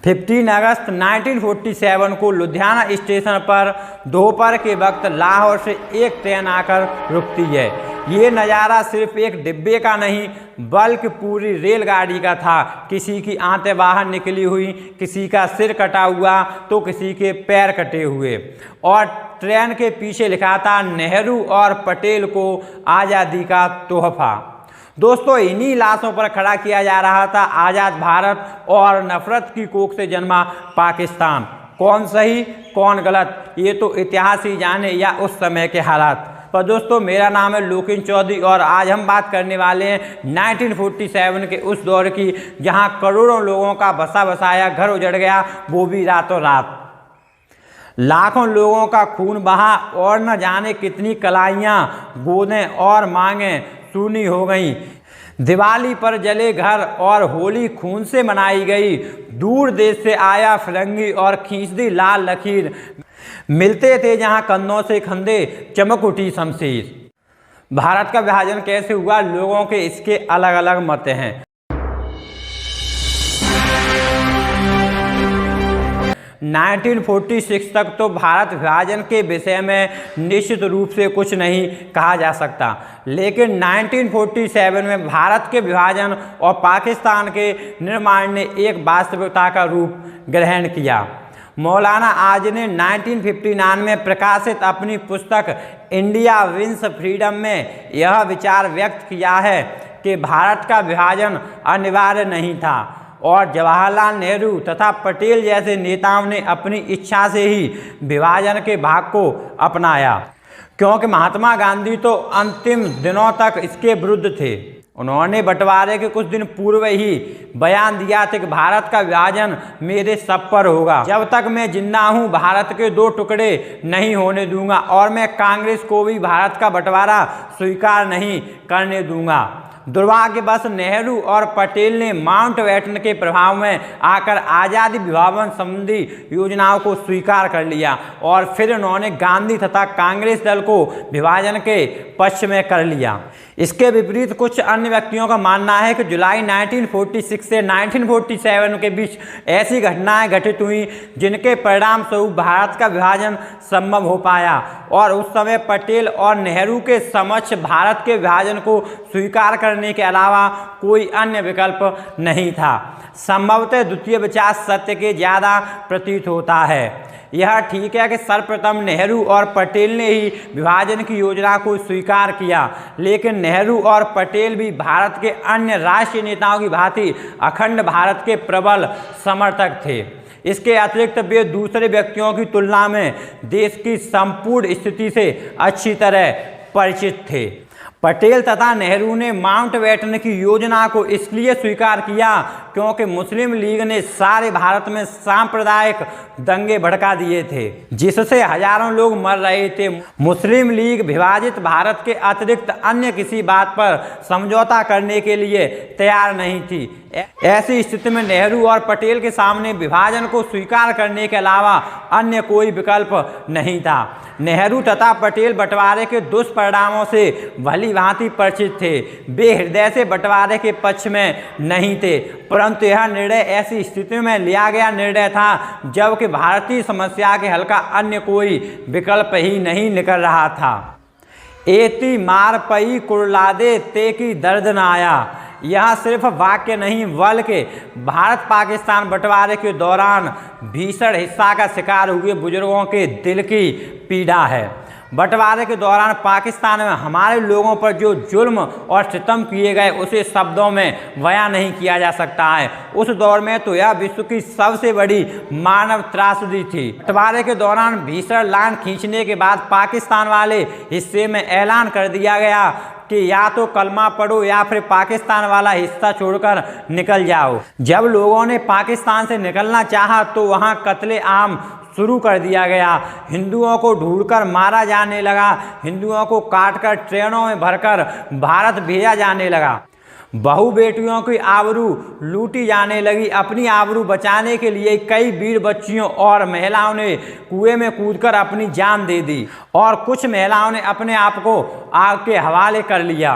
15 अगस्त 1947 को लुधियाना स्टेशन पर दोपहर के वक्त लाहौर से एक ट्रेन आकर रुकती है। ये नज़ारा सिर्फ एक डिब्बे का नहीं बल्कि पूरी रेलगाड़ी का था। किसी की आंतें बाहर निकली हुई, किसी का सिर कटा हुआ तो किसी के पैर कटे हुए, और ट्रेन के पीछे लिखा था नेहरू और पटेल को आज़ादी का तोहफा। दोस्तों, इन्हीं लाशों पर खड़ा किया जा रहा था आज़ाद भारत और नफरत की कोख से जन्मा पाकिस्तान। कौन सही कौन गलत, ये तो इतिहास ही जाने या उस समय के हालात। पर दोस्तों, मेरा नाम है लोकेश चौधरी और आज हम बात करने वाले हैं 1947 के उस दौर की जहां करोड़ों लोगों का बसा बसाया घर उजड़ गया, वो भी रातों रात। लाखों लोगों का खून बहा और न जाने कितनी कलाइयाँ, गोदें और मांगें सूनी हो गईं। दिवाली पर जले घर और होली खून से मनाई गई। दूर देश से आया फिरंगी और खींच दी लाल लकीर। मिलते थे जहां कंधों से कंधे, चमक उठी शमशीर। भारत का विभाजन कैसे हुआ, लोगों के इसके अलग अलग मत हैं। 1946 तक तो भारत विभाजन के विषय में निश्चित रूप से कुछ नहीं कहा जा सकता, लेकिन 1947 में भारत के विभाजन और पाकिस्तान के निर्माण ने एक वास्तविकता का रूप ग्रहण किया। मौलाना आज़ ने 1959 में प्रकाशित अपनी पुस्तक इंडिया विंस फ्रीडम में यह विचार व्यक्त किया है कि भारत का विभाजन अनिवार्य नहीं था और जवाहरलाल नेहरू तथा पटेल जैसे नेताओं ने अपनी इच्छा से ही विभाजन के भाग को अपनाया, क्योंकि महात्मा गांधी तो अंतिम दिनों तक इसके विरुद्ध थे। उन्होंने बंटवारे के कुछ दिन पूर्व ही बयान दिया था कि भारत का विभाजन मेरे सब पर होगा। जब तक मैं जिंदा हूं भारत के दो टुकड़े नहीं होने दूंगा और मैं कांग्रेस को भी भारत का बंटवारा स्वीकार नहीं करने दूंगा। दुर्भाग्यवश नेहरू और पटेल ने माउंटबेटन के प्रभाव में आकर आज़ादी विभाजन संबंधी योजनाओं को स्वीकार कर लिया और फिर उन्होंने गांधी तथा कांग्रेस दल को विभाजन के पक्ष में कर लिया। इसके विपरीत कुछ अन्य व्यक्तियों का मानना है कि जुलाई 1946 से 1947 के बीच ऐसी घटनाएं घटित हुई जिनके परिणाम स्वरूप भारत का विभाजन संभव हो पाया और उस समय पटेल और नेहरू के समक्ष भारत के विभाजन को स्वीकार करने के अलावा कोई अन्य विकल्प नहीं था। संभवतः द्वितीय विचार सत्य के ज़्यादा प्रतीत होता है। यह ठीक है कि सर्वप्रथम नेहरू और पटेल ने ही विभाजन की योजना को स्वीकार किया, लेकिन नेहरू और पटेल भी भारत के अन्य राष्ट्रीय नेताओं की भांति अखंड भारत के प्रबल समर्थक थे। इसके अतिरिक्त वे दूसरे व्यक्तियों की तुलना में देश की संपूर्ण स्थिति से अच्छी तरह परिचित थे। पटेल तथा नेहरू ने माउंटबेटन की योजना को इसलिए स्वीकार किया क्योंकि मुस्लिम लीग ने सारे भारत में सांप्रदायिक दंगे भड़का दिए थे, जिससे हजारों लोग मर रहे थे। मुस्लिम लीग विभाजित भारत के अतिरिक्त अन्य किसी बात पर समझौता करने के लिए तैयार नहीं थी। ऐसी स्थिति में नेहरू और पटेल के सामने विभाजन को स्वीकार करने के अलावा अन्य कोई विकल्प नहीं था। नेहरू तथा पटेल बंटवारे के दुष्परिणामों से भली भांति परिचित थे। वे हृदय से बंटवारे के पक्ष में नहीं थे, परंतु यह निर्णय ऐसी स्थिति में लिया गया निर्णय था जबकि भारतीय समस्या के हल का अन्य कोई विकल्प ही नहीं निकल रहा था। एती मार पई कुरलादे ते की दर्द न आया, यह सिर्फ वाक्य नहीं बल्कि भारत पाकिस्तान बंटवारे के दौरान भीषण हिंसा का शिकार हुए बुजुर्गों के दिल की पीड़ा है। बंटवारे के दौरान पाकिस्तान में हमारे लोगों पर जो जुल्म और सितम किए गए उसे शब्दों में बयां नहीं किया जा सकता है। उस दौर में तो यह विश्व की सबसे बड़ी मानव त्रासदी थी। बंटवारे के दौरान भीषण लाइन खींचने के बाद पाकिस्तान वाले हिस्से में ऐलान कर दिया गया कि या तो कलमा पढ़ो या फिर पाकिस्तान वाला हिस्सा छोड़कर निकल जाओ। जब लोगों ने पाकिस्तान से निकलना चाहा तो वहां कत्ले आम शुरू कर दिया गया। हिंदुओं को ढूंढकर मारा जाने लगा, हिंदुओं को काटकर ट्रेनों में भरकर भारत भेजा जाने लगा। बहू बेटियों की आबरू लूटी जाने लगी। अपनी आबरू बचाने के लिए कई वीर बच्चियों और महिलाओं ने कुएं में कूदकर अपनी जान दे दी और कुछ महिलाओं ने अपने आप को आग के हवाले कर लिया।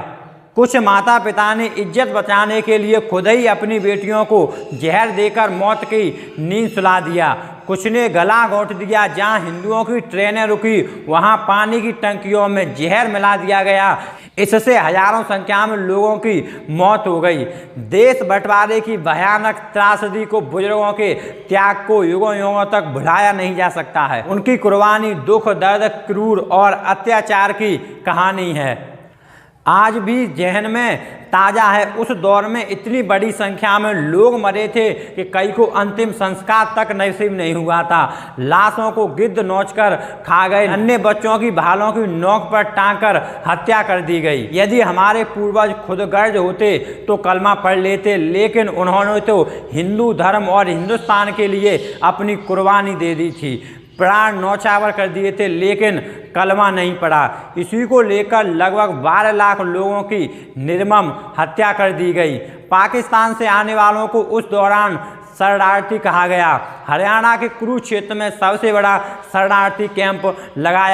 कुछ माता पिता ने इज्जत बचाने के लिए खुद ही अपनी बेटियों को जहर देकर मौत की नींद सुला दिया। कुछ ने गला घोंट दिया। जहां हिंदुओं की ट्रेनें रुकी वहां पानी की टंकियों में जहर मिला दिया गया। इससे हजारों संख्या में लोगों की मौत हो गई। देश बंटवारे की भयानक त्रासदी को, बुजुर्गों के त्याग को युगों युगों तक भुलाया नहीं जा सकता है। उनकी कुर्बानी दुख, दर्द, क्रूर और अत्याचार की कहानी है। आज भी जहन में ताज़ा है। उस दौर में इतनी बड़ी संख्या में लोग मरे थे कि कई को अंतिम संस्कार तक नसीब नहीं हुआ था। लाशों को गिद्ध नोचकर खा गए। अन्य बच्चों की भालों की नोक पर टांग कर हत्या कर दी गई। यदि हमारे पूर्वज खुदगर्ज होते तो कलमा पढ़ लेते, लेकिन उन्होंने तो हिंदू धर्म और हिंदुस्तान के लिए अपनी कुर्बानी दे दी थी, प्राण न्यौछावर कर दिए थे, लेकिन कलमा नहीं पड़ा। इसी को लेकर लगभग 12 लाख लोगों की निर्मम हत्या कर दी गई। पाकिस्तान से आने वालों को उस दौरान शरणार्थी कहा गया। हरियाणा के कुरुक्षेत्र में सबसे बड़ा शरणार्थी कैंप लगाया